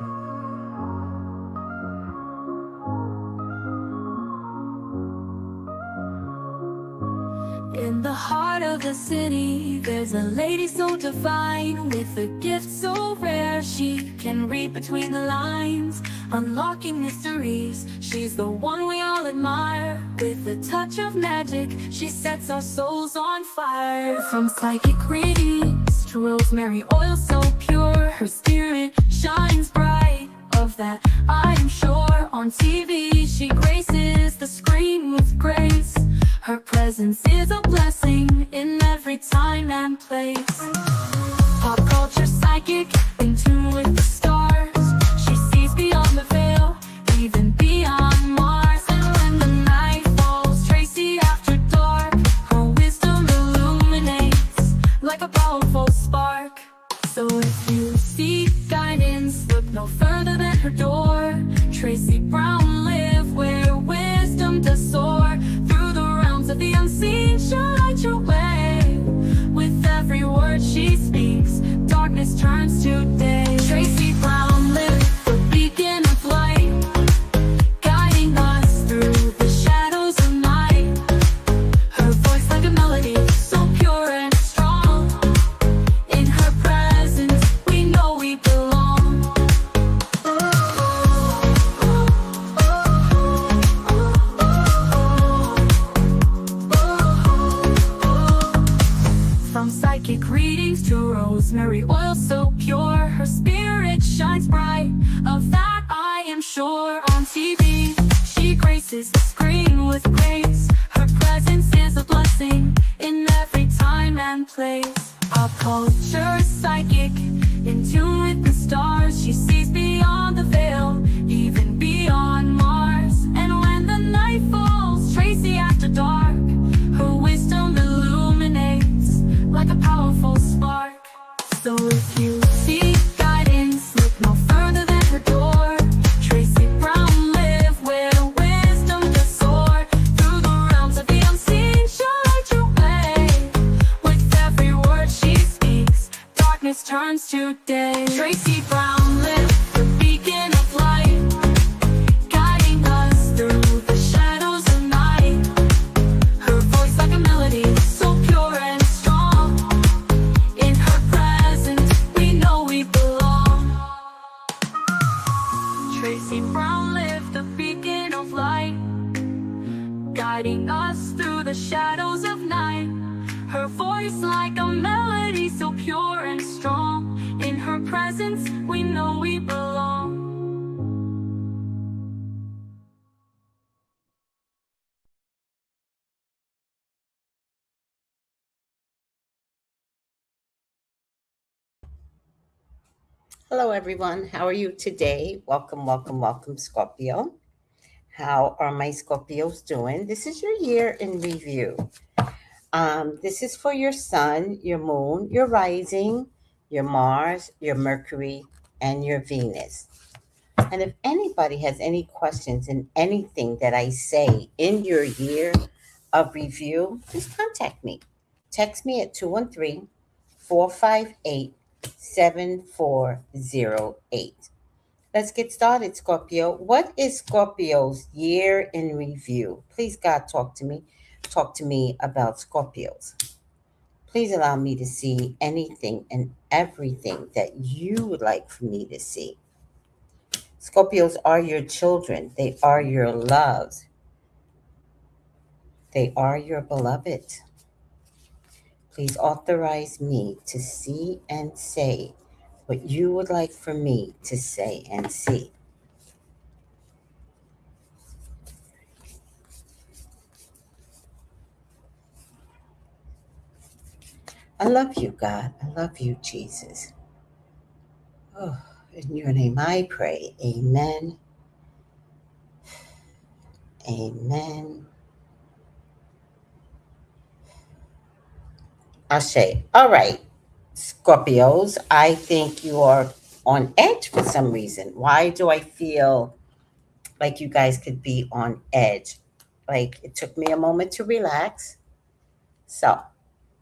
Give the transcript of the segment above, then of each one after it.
In the heart of the city, there's a lady so divine, with a gift so rare she can read between the lines, unlocking mysteries. She's the one we all admire. With a touch of magic, she sets our souls on fire. From psychic readings to rosemary oil so pure, her spirit shines bright. Of that I am sure. On TV she graces the screen with grace. Her presence is a blessing in every time and place. Pop culture psychic, in tune with the stars. She sees beyond the veil, even beyond Mars. And when the night falls, Tracy after dark, her wisdom illuminates like a powerful spark. So if you seek guidance, look no further than her door. Tracy Brown live where wisdom does soar. Through the realms of the unseen, she'll light your way. With every word she speaks, darkness turns to day. Tracy Brown live, the beacon of light, guiding us through the shadows of night. Her voice like a melody, so pure and strong. In her presence, we know we belong. From psychic readings to rosemary oil so pure, her spirit shines bright. Of that I am sure. On TV, she graces the screen with grace. Her presence is a blessing in every time and place. Pop culture psychic, in tune with the stars. She sees beyond the veil, even beyond Mars. And when the night falls, Tracy after dark, her wisdom illuminates like a powerful spark. So if you seek guidance, look no further than her door. Tracy Brown live where wisdom does soar. Through the realms of the unseen, she'll light your way. With every word she speaks, darkness turns to day. Tracy Brown live, the beacon of light, guiding us through the shadows of night. Her voice like a melody, so pure and strong. In her presence, we know we belong. Tracy Brown live, the beacon of light, guiding us through the shadows of night. Her voice like a melody, so pure and strong. In her presence, we know we belong. Hello, everyone. How are you today? Welcome, welcome, welcome, Scorpio. How are my Scorpios doing? This is your year in review. This is for your sun, your moon, your rising, your Mars, your Mercury, and your Venus. And if anybody has any questions in anything that I say in your year of review, just contact me. Text me at 213-458-7408. Let's get started, Scorpio. What is Scorpio's year in review? Please, God, talk to me. Talk to me about Scorpios. Please allow me to see anything and everything that you would like for me to see. Scorpios are your children. They are your loves. They are your beloved. Please authorize me to see and say what you would like for me to say and see. I love you, God. I love you, Jesus. Oh, in your name I pray. Amen. Amen. Ashe. All right, Scorpios, I think you are on edge for some reason. Why do I feel like you guys could be on edge? Like it took me a moment to relax. So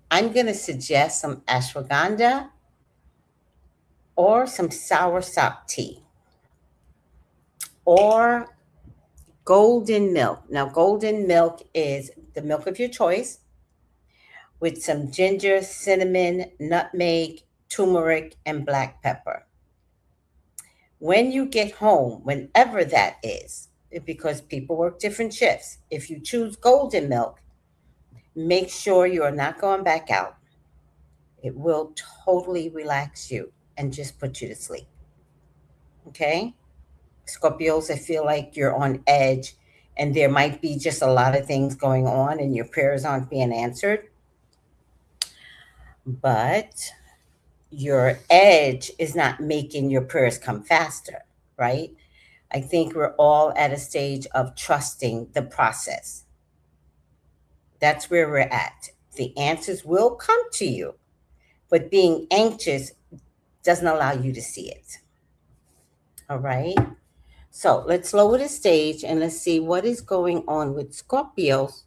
I'm going to suggest some ashwagandha or some soursop tea. or golden milk. Now, golden milk is the milk of your choice with some ginger, cinnamon, nutmeg, turmeric, and black pepper. When you get home, whenever that is, because people work different shifts, if you choose golden milk, make sure you are not going back out. It will totally relax you and just put you to sleep. Okay? Scorpios, I feel like you're on edge and there might be just a lot of things going on and your prayers aren't being answered. But your edge is not making your prayers come faster, right? I think we're all at a stage of trusting the process. That's where we're at. The answers will come to you, but being anxious doesn't allow you to see it. All right. So let's lower the stage and let's see what is going on with Scorpios.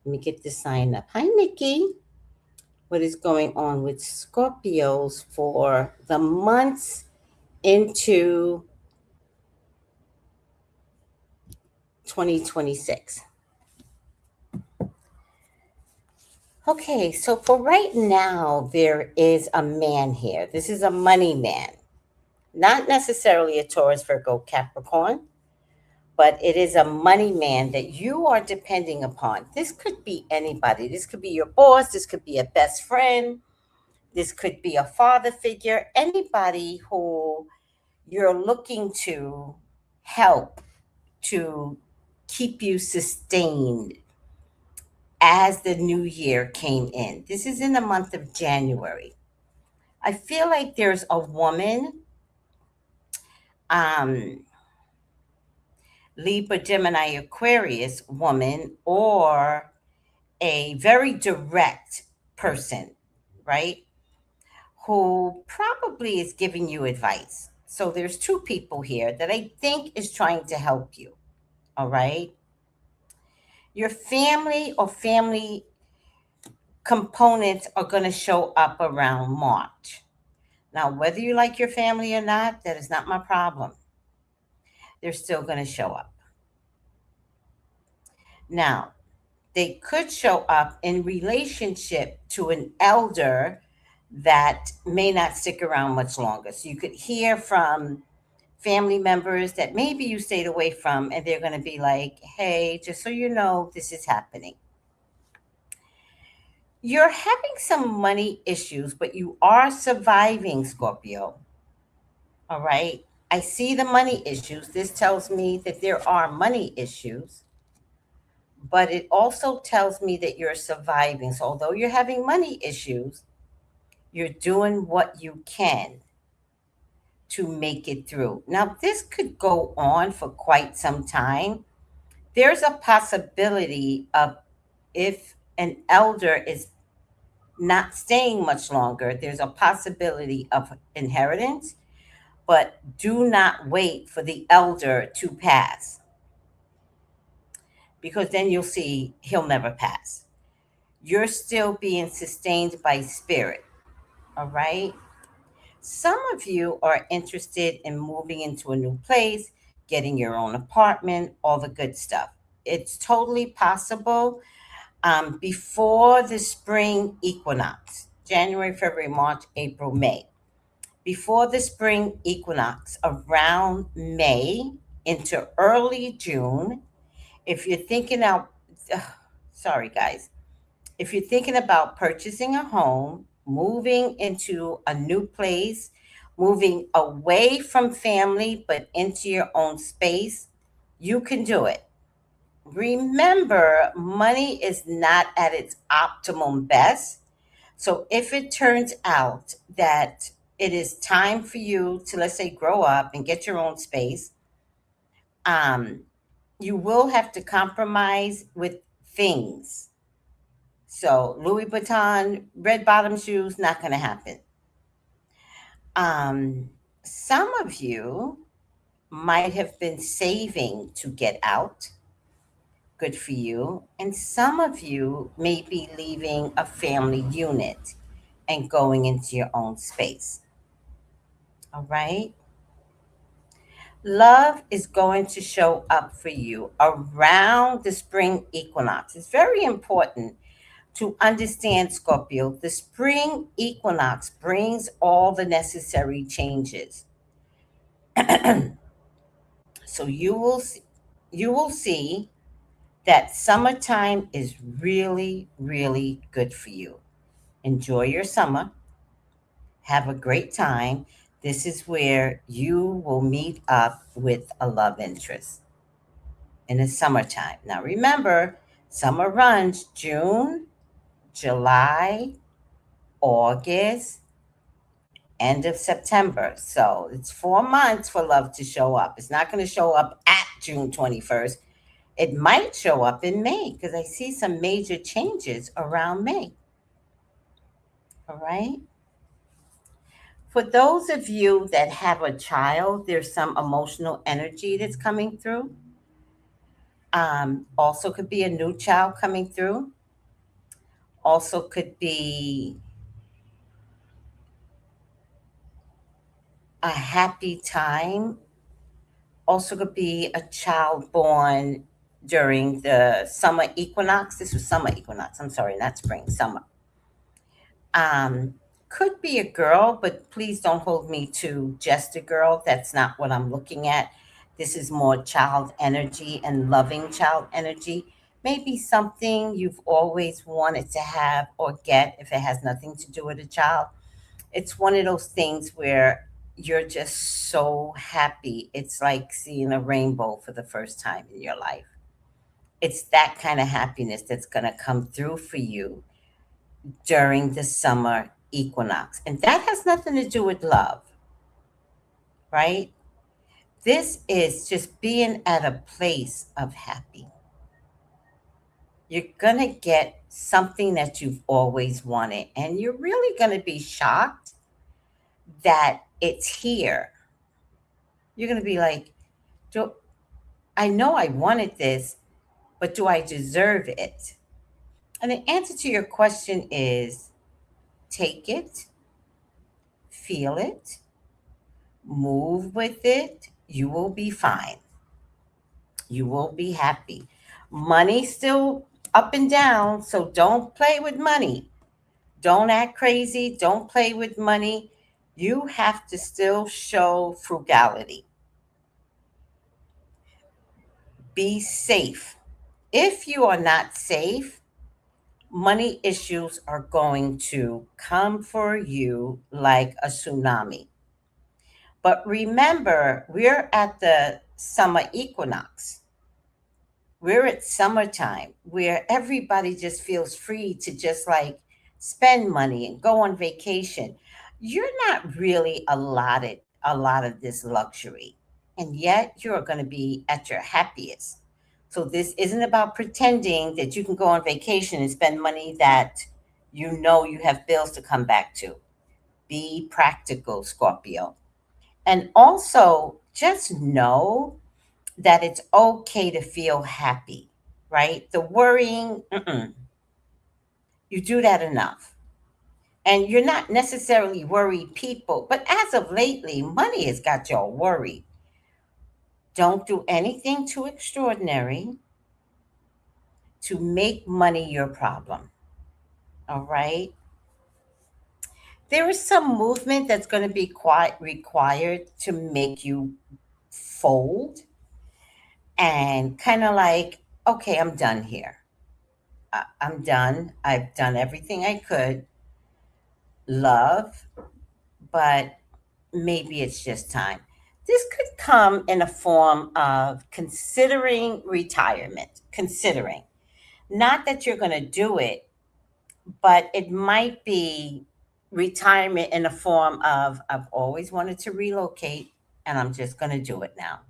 Let me get this sign up. Hi, Nikki. What is going on with Scorpios for the months into 2026? Okay, so for right now, there is a man here. This is a money man, not necessarily a Taurus, Virgo, Capricorn, but it is a money man that you are depending upon. This could be anybody. This could be your boss. This could be a best friend. This could be a father figure. Anybody who you're looking to help to keep you sustained as the new year came in. This is in the month of January. I feel like there's a woman, um, Libra, Gemini, Aquarius woman, or a very direct person, right? Who probably is giving you advice. So there's two people here that I think is trying to help you, all right? Your family or family components are going to show up around March. Now, whether you like your family or not, that is not my problem. They're still going to show up. Now, they could show up in relationship to an elder that may not stick around much longer. So you could hear from family members that maybe you stayed away from, and they're going to be like, hey, just so you know, this is happening. You're having some money issues, but you are surviving, Scorpio. All right. I see the money issues. This tells me that there are money issues, but it also tells me that you're surviving. So, although you're having money issues, you're doing what you can to make it through. Now, this could go on for quite some time. There's a possibility of, if an elder is not staying much longer, there's a possibility of inheritance, but do not wait for the elder to pass, because then you'll see he'll never pass. You're still being sustained by spirit, all right? Some of you are interested in moving into a new place, getting your own apartment, all the good stuff. It's totally possible before the spring equinox, January, February, March, April, May. Before the spring equinox, around May into early June, if you're thinking out, sorry guys, if you're thinking about purchasing a home, moving into a new place, moving away from family but into your own space, you can do it. Remember, money is not at its optimum best. So if it turns out that it is time for you to, let's say, grow up and get your own space, um, you will have to compromise with things. So Louis Vuitton, red bottom shoes, not going to happen. Um, some of you might have been saving to get out. Good for you. And some of you may be leaving a family unit and going into your own space. All right. Love is going to show up for you around the spring equinox. It's very important to understand, Scorpio. The spring equinox brings all the necessary changes. So you will see that summertime is really, really good for you. Enjoy your summer. Have a great time. This is where you will meet up with a love interest in the summertime. Now remember, summer runs June, July, August, end of September. So it's 4 months for love to show up. It's not going to show up at June 21st. It might show up in May because I see some major changes around May. All right. For those of you that have a child, there's some emotional energy that's coming through. Also, could be a new child coming through. Also, could be a happy time. Also, could be a child born during the summer equinox. This was summer equinox. I'm sorry, not spring, summer. Um, could be a girl, but please don't hold me to just a girl. That's not what I'm looking at. This is more child energy and loving child energy. Maybe something you've always wanted to have or get if it has nothing to do with a child. It's one of those things where you're just so happy. It's like seeing a rainbow for the first time in your life. It's that kind of happiness that's going to come through for you during the summer equinox. And that has nothing to do with love, right? This is just being at a place of happy. You're going to get something that you've always wanted, and you're really going to be shocked that it's here. You're going to be like, do, I know I wanted this, but do I deserve it? And the answer to your question is take it, feel it, move with it. You will be fine. You will be happy. Money still up and down, so don't play with money. Don't act crazy. Don't play with money. You have to still show frugality. Be safe. If you are not safe, money issues are going to come for you like a tsunami. But remember, we're at the summer equinox. We're at summertime where everybody just feels free to just like spend money and go on vacation. You're not really allotted a lot of this luxury, and yet you're going to be at your happiest. So, this isn't about pretending that you can go on vacation and spend money that you know you have bills to come back to. Be practical, Scorpio. And also, just know that it's okay to feel happy, right? The worrying, you do that enough. And you're not necessarily worried people, but as of lately, money has got y'all worried. Don't do anything too extraordinary to make money your problem, all right? There is some movement that's going to be quite required to make you fold and kind of like, okay, I'm done here. I'm done. I've done everything I could love, but maybe it's just time. This could come in a form of considering retirement, considering. Not that you're going to do it, but it might be retirement in the form of I've always wanted to relocate and I'm just going to do it now.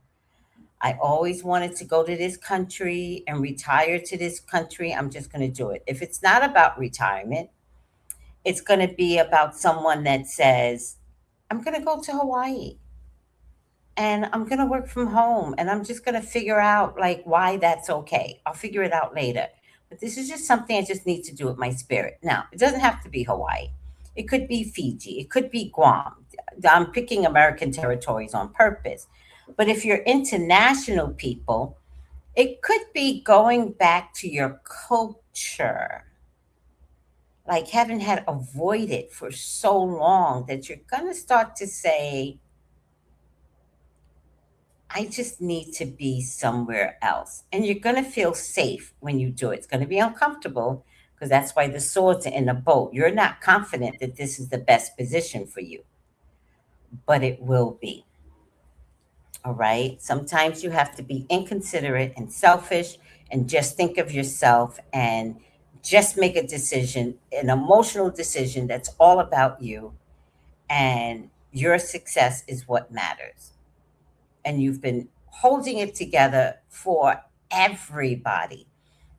I always wanted to go to this country and retire to this country. I'm just going to do it. If it's not about retirement, it's going to be about someone that says, I'm going to go to Hawaii and I'm going to work from home and I'm just going to figure out like why that's okay. I'll figure it out later. But this is just something I just need to do with my spirit. Now, it doesn't have to be Hawaii. It could be Fiji. It could be Guam. I'm picking American territories on purpose. But if you're international people, it could be going back to your culture, like having had avoided for so long that you're going to start to say, I just need to be somewhere else. And you're going to feel safe when you do it. It's going to be uncomfortable because that's why the swords are in the boat. You're not confident that this is the best position for you, but it will be. All right. Sometimes you have to be inconsiderate and selfish and just think of yourself and just make a decision, an emotional decision that's all about you. And your success is what matters. And you've been holding it together for everybody.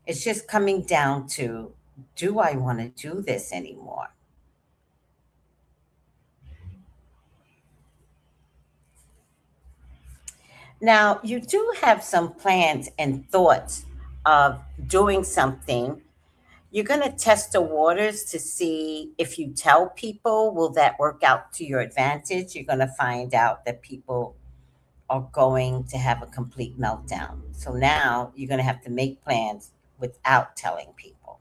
It's just coming down to, do I want to do this anymore? Now, you do have some plans and thoughts of doing something. You're going to test the waters to see if you tell people, will that work out to your advantage? You're going to find out that people are going to have a complete meltdown. So now you're going to have to make plans without telling people.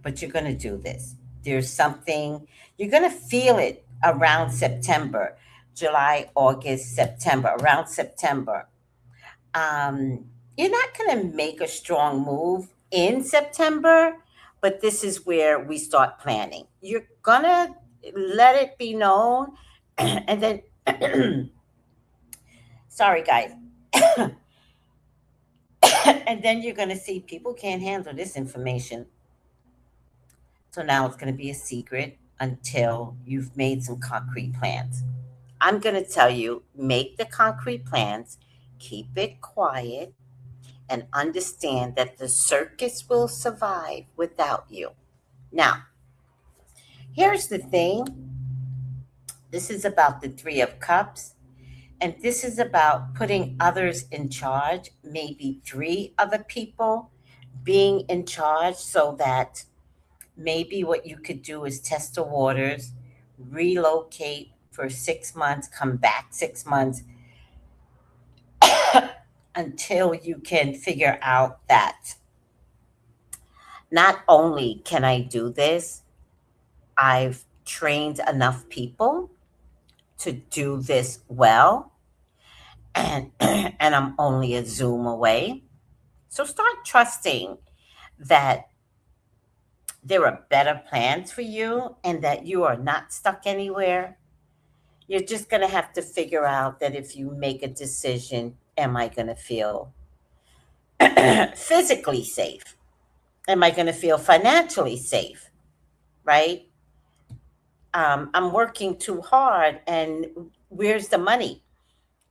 But you're going to do this. There's something, you're going to feel it around September, July, August, September, around September. Um, you're not going to make a strong move in September, but this is where we start planning. You're going to let it be known, and then, sorry, guys. And then you're going to see people can't handle this information. So now it's going to be a secret until you've made some concrete plans. I'm going to tell you, make the concrete plans, keep it quiet, and understand that the circus will survive without you. Now, here's the thing, this is about the Three of Cups, and this is about putting others in charge, maybe three other people being in charge, so that maybe what you could do is test the waters, relocate for 6 months, come back 6 months until you can figure out that not only can I do this, I've trained enough people to do this well, and and I'm only a Zoom away. So start trusting that there are better plans for you and that you are not stuck anywhere. You're just going to have to figure out that if you make a decision, am I going to feel physically safe? Am I going to feel financially safe? Right? I'm working too hard, and where's the money?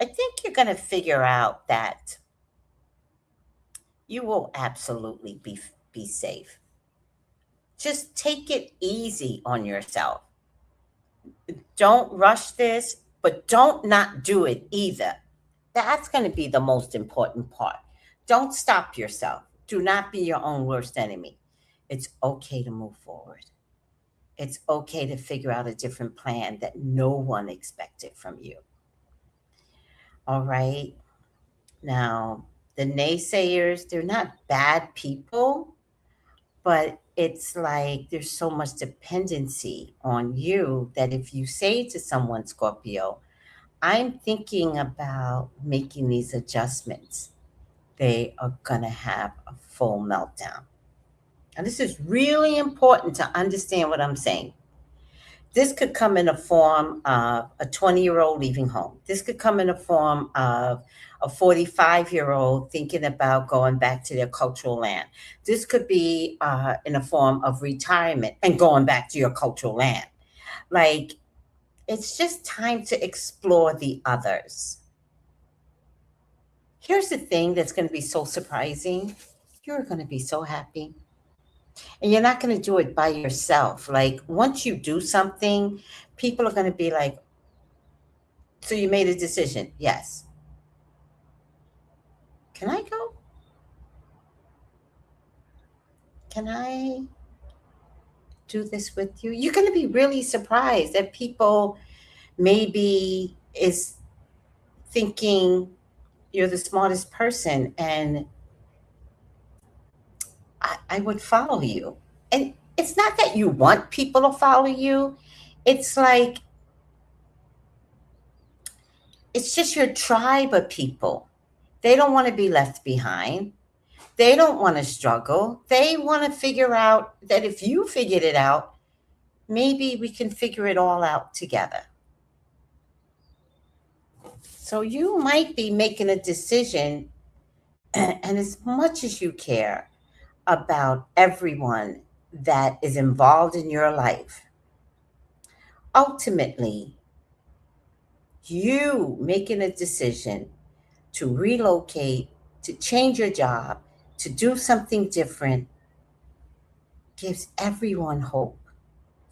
I think you're going to figure out that you will absolutely be safe. Just take it easy on yourself. Don't rush this, but don't not do it either. That's going to be the most important part. Don't stop yourself. Do not be your own worst enemy. It's okay to move forward. It's okay to figure out a different plan that no one expected from you. All right. Now, the naysayers, they're not bad people, but it's like there's so much dependency on you that if you say to someone, Scorpio, I'm thinking about making these adjustments, they are going to have a full meltdown. And this is really important to understand what I'm saying. This could come in a form of a 20-year-old leaving home. This could come in a form of a 45-year-old thinking about going back to their cultural land. This could be in a form of retirement and going back to your cultural land. Like, it's just time to explore the others. Here's the thing that's going to be so surprising. You're going to be so happy. And you're not going to do it by yourself. Like, once you do something, people are going to be like, so you made a decision? Yes. Can I go? Can I do this with you? You're going to be really surprised that people maybe is thinking you're the smartest person and I would follow you. And it's not that you want people to follow you, it's like, it's just your tribe of people. They don't want to be left behind. They don't want to struggle. They want to figure out that if you figured it out, maybe we can figure it all out together. So you might be making a decision, and as much as you care about everyone that is involved in your life, ultimately, you making a decision to relocate, to change your job, to do something different gives everyone hope.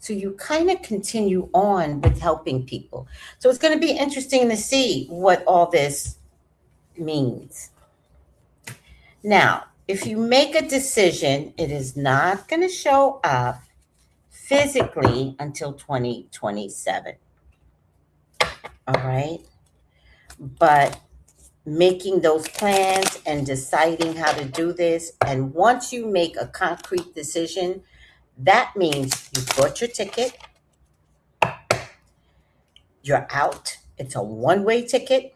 So you kind of continue on with helping people. So it's going to be interesting to see what all this means. Now, if you make a decision, it is not going to show up physically until 2027. All right. But making those plans and deciding how to do this, and once you make a concrete decision, that means you bought your ticket, you're out, it's a one-way ticket.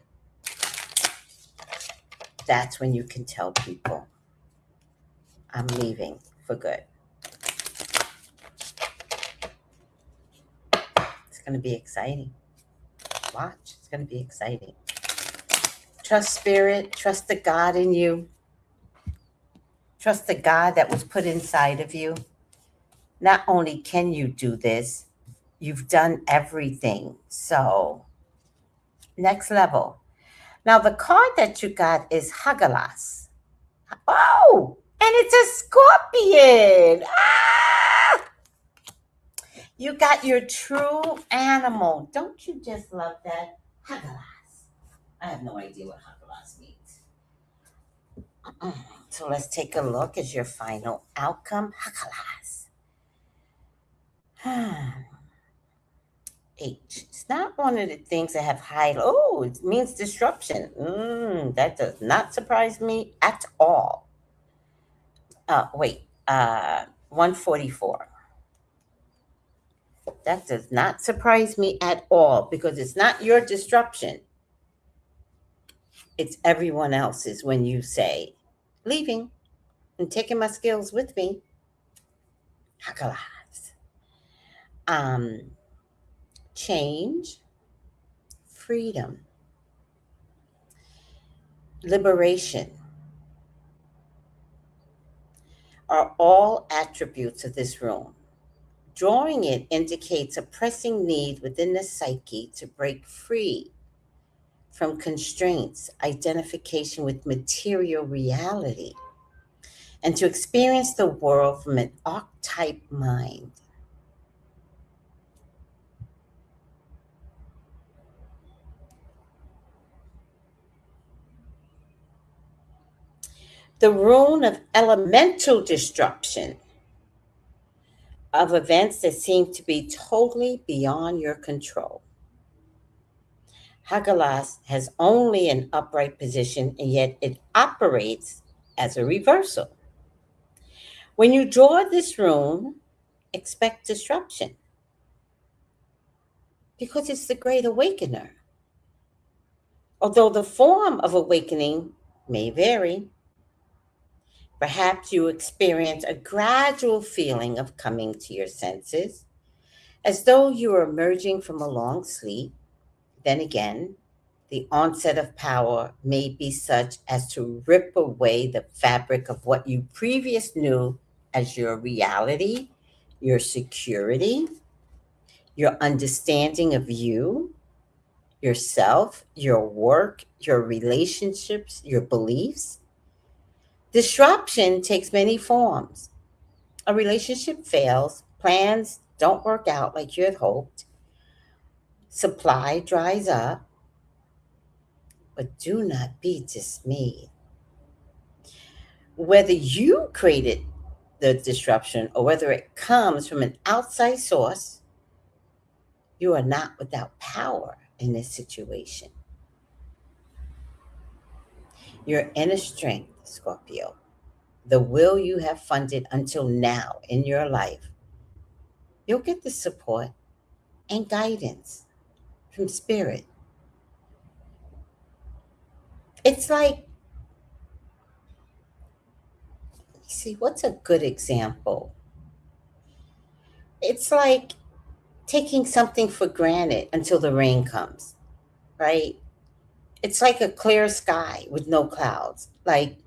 That's when you can tell people, I'm leaving for good. It's going to be exciting. Watch, it's going to be exciting. Trust spirit, trust the God in you. Trust the God that was put inside of you. Not only can you do this, you've done everything. So, next level. Now, the card that you got is Hagalas. Oh, and it's a scorpion. Ah! You got your true animal. Don't you just love that? Hagalas. I have no idea what Hagalas means. So let's take a look as your final outcome. Hagalas. H. It's not one of the things that have high. Oh, it means disruption. That does not surprise me at all. Wait. 144. That does not surprise me at all because it's not your disruption. It's everyone else's when you say, leaving and taking my skills with me. Hakalas. Change, freedom, liberation are all attributes of this room. Drawing it indicates a pressing need within the psyche to break free from constraints, identification with material reality, and to experience the world from an archetype mind. The rune of elemental disruption of events that seem to be totally beyond your control. Hagalas has only an upright position, and yet it operates as a reversal. When you draw this rune, expect disruption because it's the great awakener. Although the form of awakening may vary, perhaps you experience a gradual feeling of coming to your senses, as though you are emerging from a long sleep. Then again, the onset of power may be such as to rip away the fabric of what you previously knew as your reality, your security, your understanding of you, yourself, your work, your relationships, your beliefs. Disruption takes many forms. A relationship fails, plans don't work out like you had hoped, supply dries up, but do not be dismayed. Whether you created the disruption or whether it comes from an outside source, you are not without power in this situation. Your inner strength, Scorpio, the will you have funded until now in your life, you'll get the support and guidance from spirit. It's like, see, what's a good example? It's like taking something for granted until the rain comes, right? It's like a clear sky with no clouds. Like,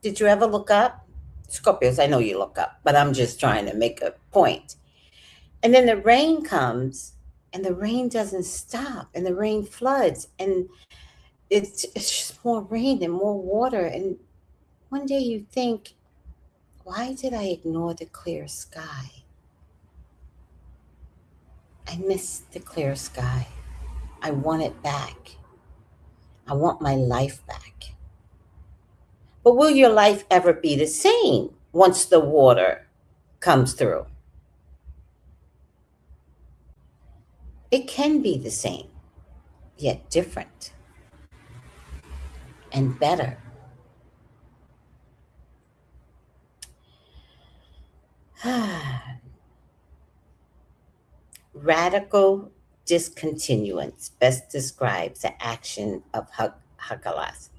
did you ever look up? Scorpios, I know you look up, but I'm just trying to make a point. And then the rain comes, and the rain doesn't stop, and the rain floods, and it's just more rain and more water. And one day you think, why did I ignore the clear sky? I miss the clear sky. I want it back. I want my life back. But will your life ever be the same once the water comes through? It can be the same, yet different and better. Radical discontinuance best describes the action of Hakalas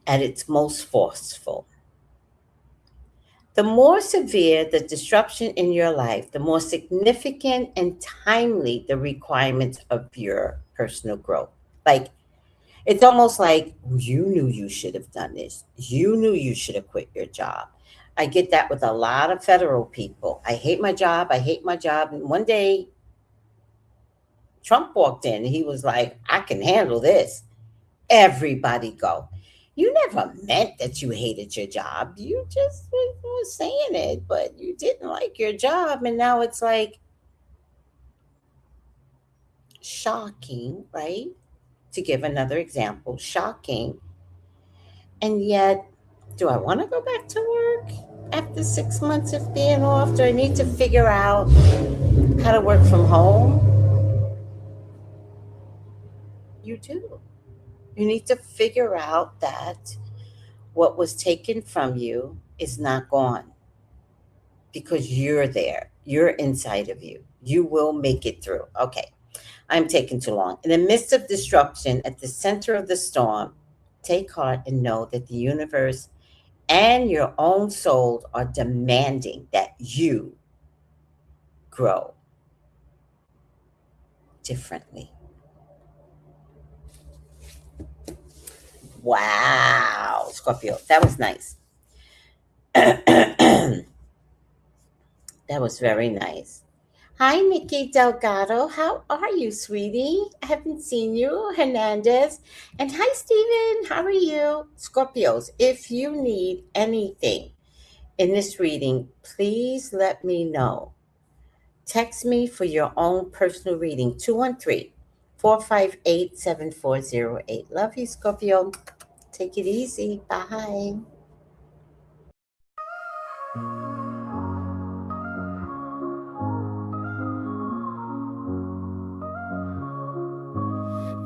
at its most forceful. The more severe the disruption in your life, the more significant and timely the requirements of your personal growth. Like, it's almost like you knew you should have done this. You knew you should have quit your job. I get that with a lot of federal people. I hate my job. I hate my job. And one day, Trump walked in and he was like, I can handle this. Everybody go. You never meant that you hated your job. You just were saying it, but you didn't like your job. And now it's like shocking, right? To give another example, shocking. And yet, do I want to go back to work after 6 months of being off? Do I need to figure out how to work from home? You do. You need to figure out that what was taken from you is not gone because you're there. You're inside of you. You will make it through. Okay, I'm taking too long. In the midst of disruption, at the center of the storm, take heart and know that the universe and your own soul are demanding that you grow differently. Wow, Scorpio, that was nice. That was very nice. Hi, Nikki Delgado. How are you, sweetie? I haven't seen you, Hernandez. And hi, Steven. How are you? Scorpios, if you need anything in this reading, please let me know. Text me for your own personal reading, 213-458-7408. Love you, Scorpio. Take it easy. Bye.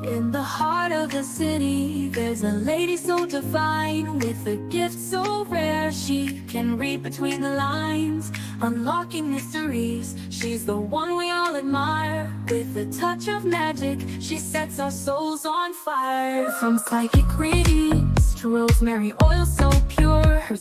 In the heart of the city, there's a lady so divine, with a gift so rare she can read between the lines, unlocking mysteries. She's the one we all admire. With a touch of magic, she sets our souls on fire. From psychic readings to rosemary oil so pure, her